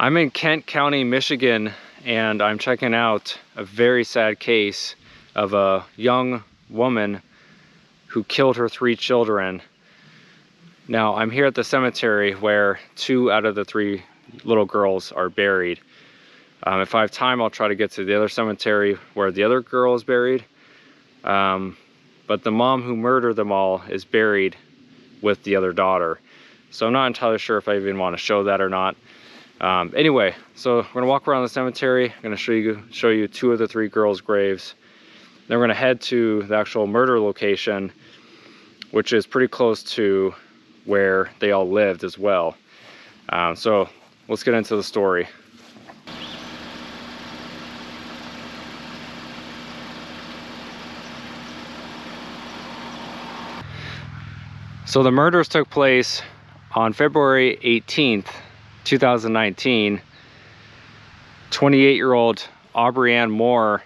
I'm in Kent County, Michigan, and I'm checking out a very sad case of a young woman who killed her 3 children. Now, I'm here at the cemetery where 2 out of the 3 little girls are buried. If I have time, I'll try to get to the other cemetery where the other girl is buried. But the mom who murdered them all is buried with the other daughter. So I'm not entirely sure if I even want to show that or not. Anyway, so we're gonna walk around the cemetery. I'm gonna show you 2 of the 3 girls' graves. Then we're gonna head to the actual murder location, which is pretty close to where they all lived as well. So let's get into the story. So the murders took place on February 18th, 2019. 28-year-old Aubrianne Moore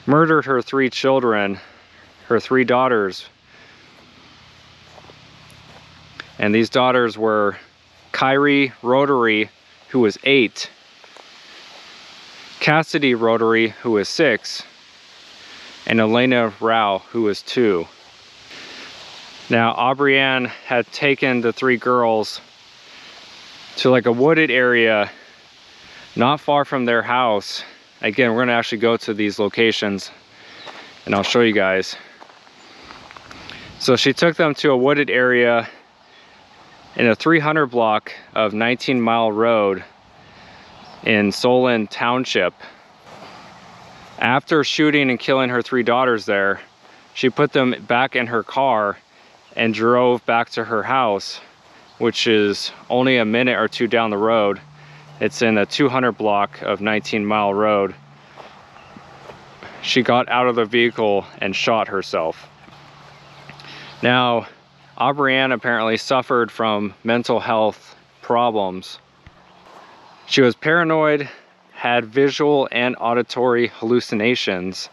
murdered her 3 children, her 3 daughters. And these daughters were Kyrie Rotary, who was 8, Cassidy Rotary, who was 6, and Elena Rao, who was 2. Now, Aubrianne had taken the 3 girls to like a wooded area not far from their house. Again, we're gonna actually go to these locations and I'll show you guys. So she took them to a wooded area in a 300 block of 19 Mile Road in Solon Township. After shooting and killing her 3 daughters there, she put them back in her car and drove back to her house, which is only a minute or 2 down the road. It's in a 200 block of 19 Mile Road. She got out of the vehicle and shot herself. Now, Aubrianne apparently suffered from mental health problems. She was paranoid, had visual and auditory hallucinations.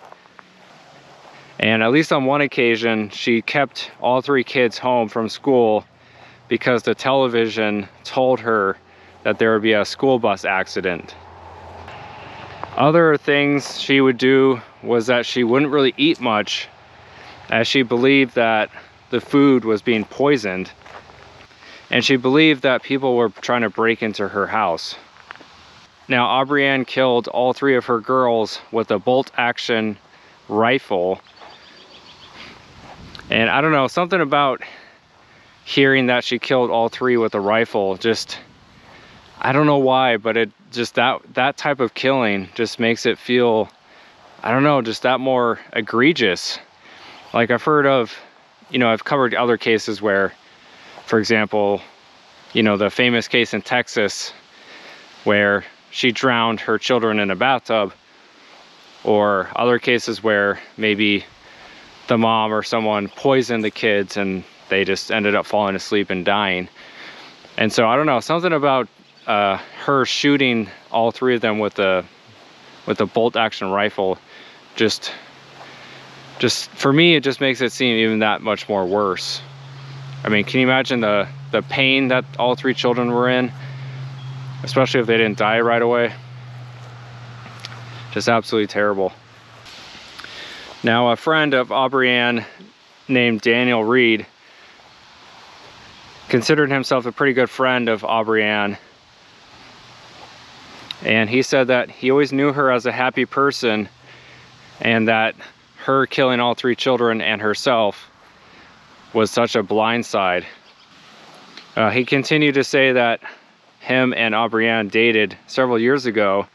And at least on one occasion, she kept all 3 kids home from school because the television told her that there would be a school bus accident. Other things she would do was that she wouldn't really eat much, as she believed that the food was being poisoned. And she believed that people were trying to break into her house. Now, Aubrianne killed all 3 of her girls with a bolt-action rifle. And I don't know, something about hearing that she killed all 3 with a rifle, just, I don't know why, but it just, that type of killing just makes it feel, I don't know, just that more egregious. Like I've heard of, you know, I've covered other cases where, for example, you know, the famous case in Texas where she drowned her children in a bathtub, or other cases where maybe the mom or someone poisoned the kids and they just ended up falling asleep and dying. And so I don't know, something about her shooting all 3 of them with a bolt action rifle, just for me, it just makes it seem even that much more worse. I mean, can you imagine the pain that all 3 children were in, especially if they didn't die right away? Just absolutely terrible. Now, a friend of Aubrianne named Daniel Reed considered himself a pretty good friend of Aubrianne. And he said that he always knew her as a happy person, and that her killing all 3 children and herself was such a blindside. He continued to say that him and Aubrianne dated several years ago,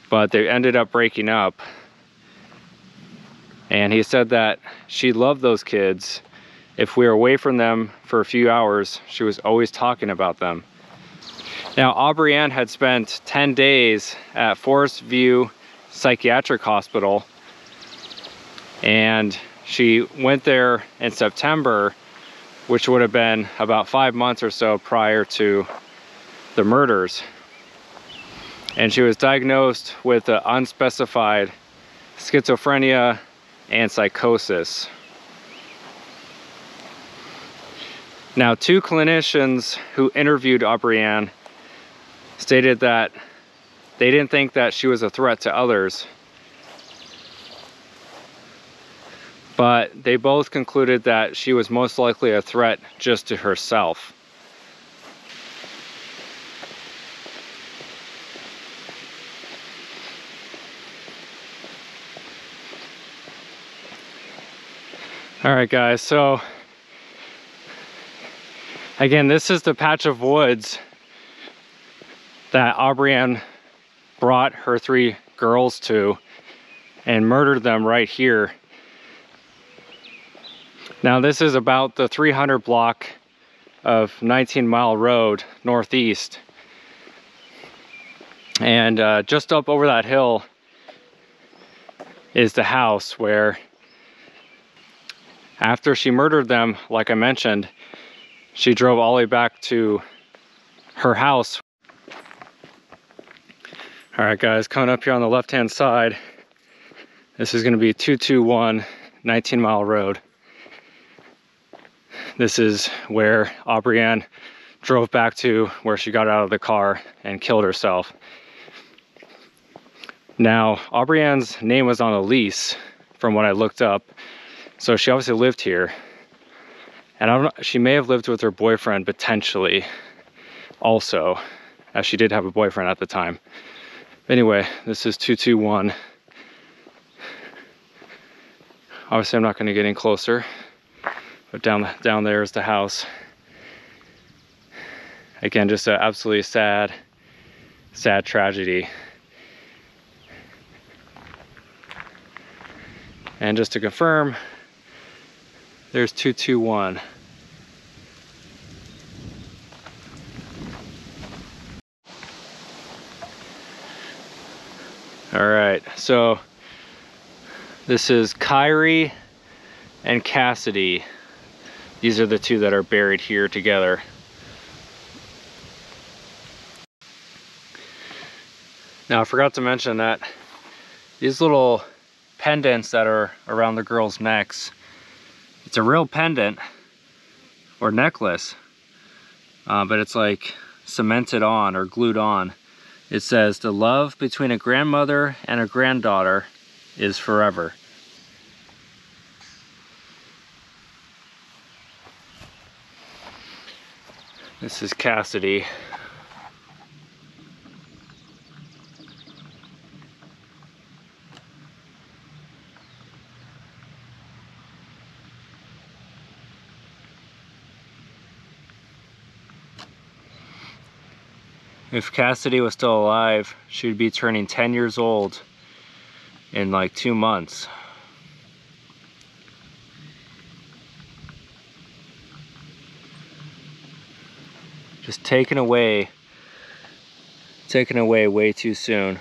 but they ended up breaking up. And he said that she loved those kids. If we were away from them for a few hours, she was always talking about them. Now, Aubrianne had spent 10 days at Forest View Psychiatric Hospital, and she went there in September, which would have been about 5 months or so prior to the murders. And she was diagnosed with unspecified schizophrenia and psychosis. Now, 2 clinicians who interviewed Aubrianne stated that they didn't think that she was a threat to others, but they both concluded that she was most likely a threat just to herself. All right, guys, so again, this is the patch of woods that Aubrianne brought her 3 girls to and murdered them right here. Now, this is about the 300 block of 19 Mile Road northeast. And just up over that hill is the house where, after she murdered them, like I mentioned, she drove all the way back to her house. All right, guys, coming up here on the left-hand side, this is going to be 221 19 Mile Road. This is where Aubrianne drove back to, where she got out of the car and killed herself. Now, Aubrianne's name was on a lease from what I looked up, so she obviously lived here. And I don't know, she may have lived with her boyfriend potentially also, as she did have a boyfriend at the time. Anyway, this is 221. Obviously, I'm not going to get any closer, but down there is the house. Again, just an absolutely sad tragedy. And just to confirm, there's 221. All right, so this is Kyrie and Cassidy. These are the 2 that are buried here together. Now, I forgot to mention that these little pendants that are around the girls' necks, it's a real pendant or necklace, but it's like cemented on or glued on. It says, "The love between a grandmother and a granddaughter is forever." This is Cassidy. If Cassidy was still alive, she would be turning 10 years old in like 2 months. Just taken away way too soon.